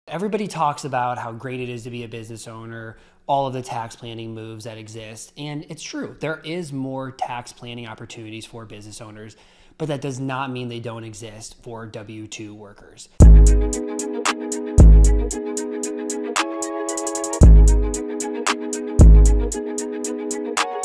Everybody talks about how great it is to be a business owner, all of the tax planning moves that exist, and it's true. There is more tax planning opportunities for business owners, but that does not mean they don't exist for W-2 workers.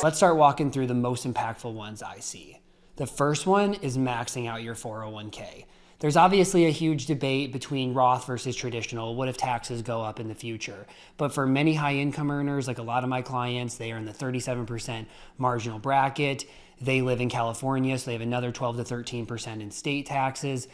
Let's start walking through the most impactful ones I see. The first one is maxing out your 401k. There's obviously a huge debate between Roth versus traditional. What if taxes go up in the future? But for many high income earners, like a lot of my clients, they are in the 37% marginal bracket. They live in California, so they have another 12 to 13% in state taxes.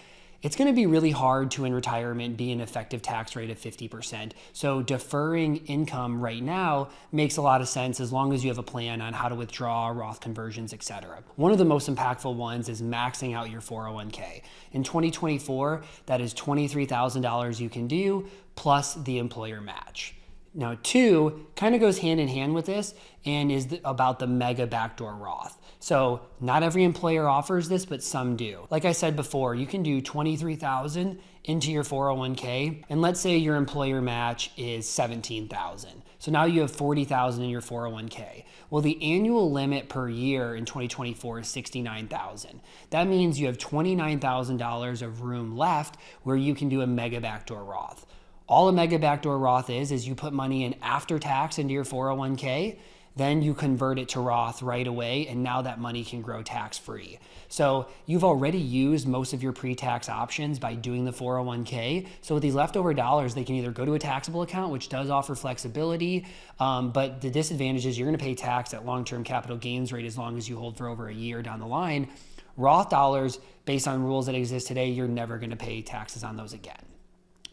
It's going to be really hard to, in retirement, be an effective tax rate of 50%. So deferring income right now makes a lot of sense as long as you have a plan on how to withdraw, Roth conversions, etc. One of the most impactful ones is maxing out your 401k. In 2024, that is $23,000 you can do plus the employer match. Now, two kind of goes hand in hand with this and is about the mega backdoor Roth. So not every employer offers this, but some do. Like I said before, you can do $23,000 into your 401k, and let's say your employer match is $17,000. So now you have $40,000 in your 401k. Well, the annual limit per year in 2024 is $69,000. That means you have $29,000 of room left where you can do a mega backdoor Roth. All a mega backdoor Roth is you put money in after tax into your 401k, then you convert it to Roth right away, and now that money can grow tax-free. So you've already used most of your pre-tax options by doing the 401k. So with these leftover dollars, they can either go to a taxable account, which does offer flexibility, but the disadvantage is you're gonna pay tax at long-term capital gains rate as long as you hold for over a year down the line. Roth dollars, based on rules that exist today, you're never gonna pay taxes on those again.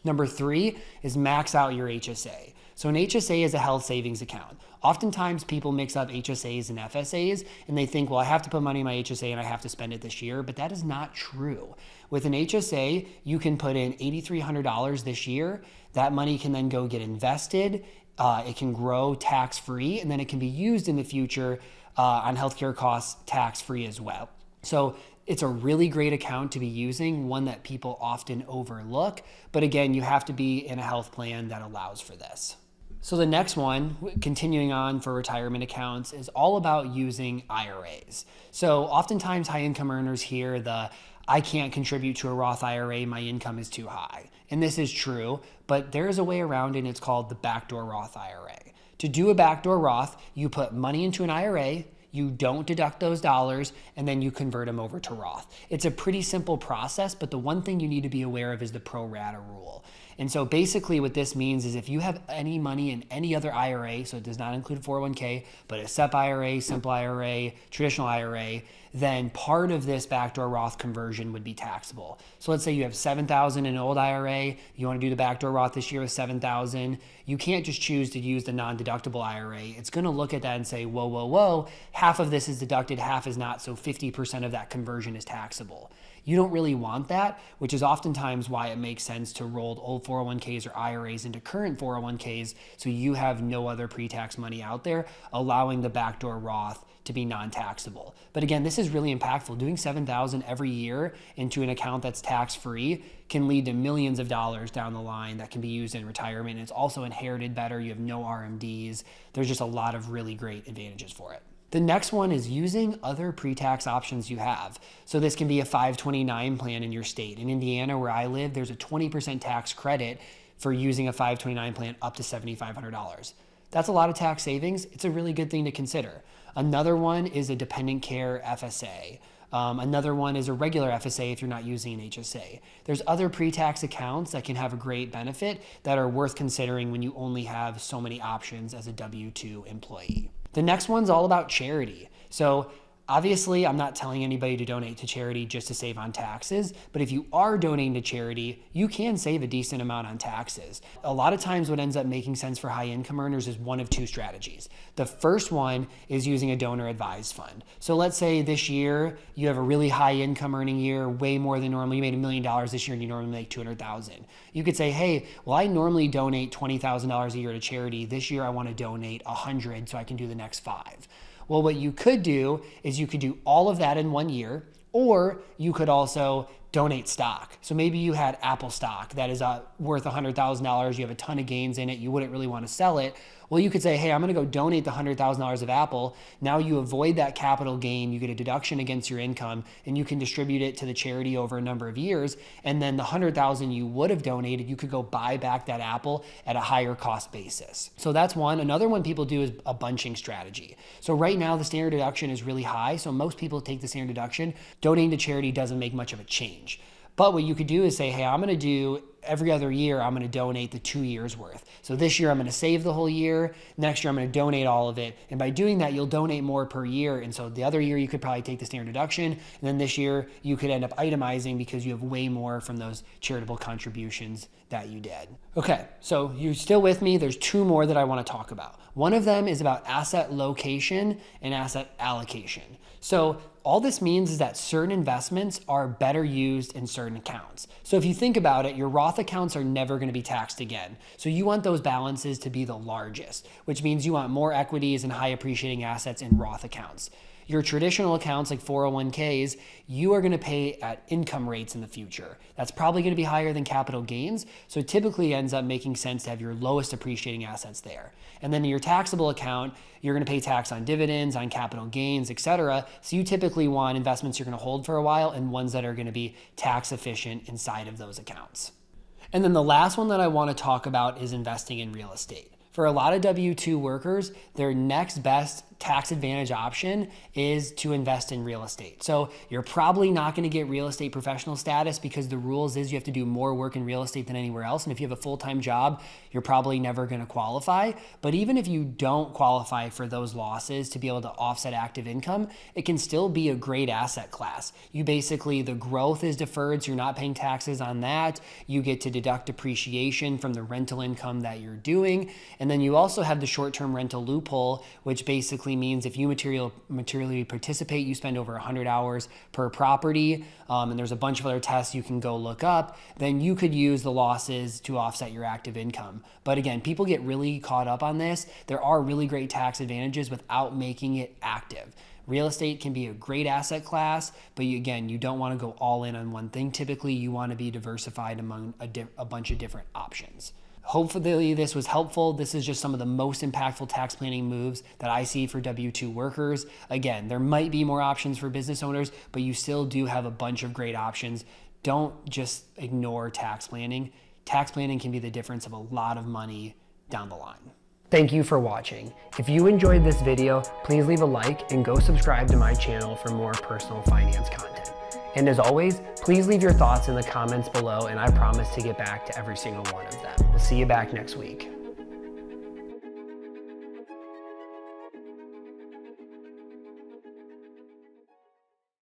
Number three is max out your HSA. So an HSA is a health savings account. Oftentimes people mix up HSAs and FSAs and they think, well, I have to put money in my HSA and I have to spend it this year, but that is not true. With an HSA, you can put in $8,300 this year. That money can then go get invested. It can grow tax-free, and then it can be used in the future on healthcare costs tax-free as well. So it's a really great account to be using, one that people often overlook. But again, you have to be in a health plan that allows for this. So the next one, continuing on for retirement accounts, is all about using IRAs. So oftentimes high income earners hear I can't contribute to a Roth IRA, my income is too high. And this is true, but there is a way around it, and it's called the Backdoor Roth IRA. To do a Backdoor Roth, you put money into an IRA, you don't deduct those dollars, and then you convert them over to Roth. It's a pretty simple process, but the one thing you need to be aware of is the pro rata rule. And so basically what this means is if you have any money in any other IRA, so it does not include 401k, but a SEP IRA, simple IRA, traditional IRA, then part of this backdoor Roth conversion would be taxable. So let's say you have $7,000 in an old IRA, you want to do the backdoor Roth this year with $7,000. You can't just choose to use the non-deductible IRA. It's going to look at that and say, whoa, whoa, whoa, half of this is deducted, half is not, so 50% of that conversion is taxable. You don't really want that, which is oftentimes why it makes sense to roll old 401ks or IRAs into current 401ks so you have no other pre-tax money out there, allowing the backdoor Roth to be non-taxable. But again, this is really impactful. Doing $7,000 every year into an account that's tax-free can lead to millions of dollars down the line that can be used in retirement. It's also inherited better. You have no RMDs. There's just a lot of really great advantages for it. The next one is using other pre-tax options you have. So this can be a 529 plan in your state. In Indiana, where I live, there's a 20% tax credit for using a 529 plan up to $7,500. That's a lot of tax savings. It's a really good thing to consider. Another one is a dependent care FSA. Another one is a regular FSA if you're not using an HSA. There's other pre-tax accounts that can have a great benefit that are worth considering when you only have so many options as a W-2 employee. The next one's all about charity. So obviously, I'm not telling anybody to donate to charity just to save on taxes, but if you are donating to charity, you can save a decent amount on taxes. A lot of times what ends up making sense for high income earners is one of two strategies. The first one is using a donor advised fund. So let's say this year you have a really high income earning year, way more than normal. You made $1 million this year and you normally make $200,000. You could say, hey, well, I normally donate $20,000 a year to charity. This year I want to donate 100 so I can do the next 5. Well, what you could do is you could do all of that in 1 year, or you could also donate stock. So maybe you had Apple stock that is worth $100,000, you have a ton of gains in it, you wouldn't really want to sell it. Well, you could say, hey, I'm gonna go donate the $100,000 of Apple. Now you avoid that capital gain, you get a deduction against your income, and you can distribute it to the charity over a number of years. And then the $100,000 you would have donated, you could go buy back that Apple at a higher cost basis. So that's one. Another one people do is a bunching strategy. So right now the standard deduction is really high. So most people take the standard deduction. Donating to charity doesn't make much of a change. But what you could do is say, hey, I'm gonna do every other year, I'm gonna donate the 2 years worth. So this year I'm gonna save the whole year. Next year I'm gonna donate all of it. And by doing that, you'll donate more per year. And so the other year you could probably take the standard deduction. And then this year you could end up itemizing because you have way more from those charitable contributions that you did. Okay, so you're still with me. There's two more that I wanna talk about. One of them is about asset location and asset allocation. So all this means is that certain investments are better used in certain accounts. So if you think about it, your Roth accounts are never going to be taxed again. So you want those balances to be the largest, which means you want more equities and high appreciating assets in Roth accounts. Your traditional accounts like 401ks, you are going to pay at income rates in the future. That's probably going to be higher than capital gains. So it typically ends up making sense to have your lowest appreciating assets there. And then in your taxable account, you're going to pay tax on dividends, on capital gains, etc. So you typically want investments you're going to hold for a while and ones that are going to be tax efficient inside of those accounts. And then the last one that I want to talk about is investing in real estate. For a lot of W-2 workers, their next best tax advantage option is to invest in real estate. So you're probably not going to get real estate professional status because the rules is you have to do more work in real estate than anywhere else. And if you have a full-time job, you're probably never going to qualify. But even if you don't qualify for those losses to be able to offset active income, it can still be a great asset class. You basically, the growth is deferred, so you're not paying taxes on that. You get to deduct depreciation from the rental income that you're doing. And then you also have the short-term rental loophole, which basically means if you materially participate, you spend over 100 hours per property, and there's a bunch of other tests you can go look up, then you could use the losses to offset your active income. But again, people get really caught up on this. There are really great tax advantages without making it active. Real estate can be a great asset class, but again, you don't want to go all in on one thing. Typically, you want to be diversified among a bunch of different options. Hopefully this was helpful. This is just some of the most impactful tax planning moves that I see for W-2 workers. Again, there might be more options for business owners, but you still do have a bunch of great options. Don't just ignore tax planning. Tax planning can be the difference of a lot of money down the line. Thank you for watching. If you enjoyed this video, please leave a like and go subscribe to my channel for more personal finance content. And as always, please leave your thoughts in the comments below, and I promise to get back to every single one of them. We'll see you back next week.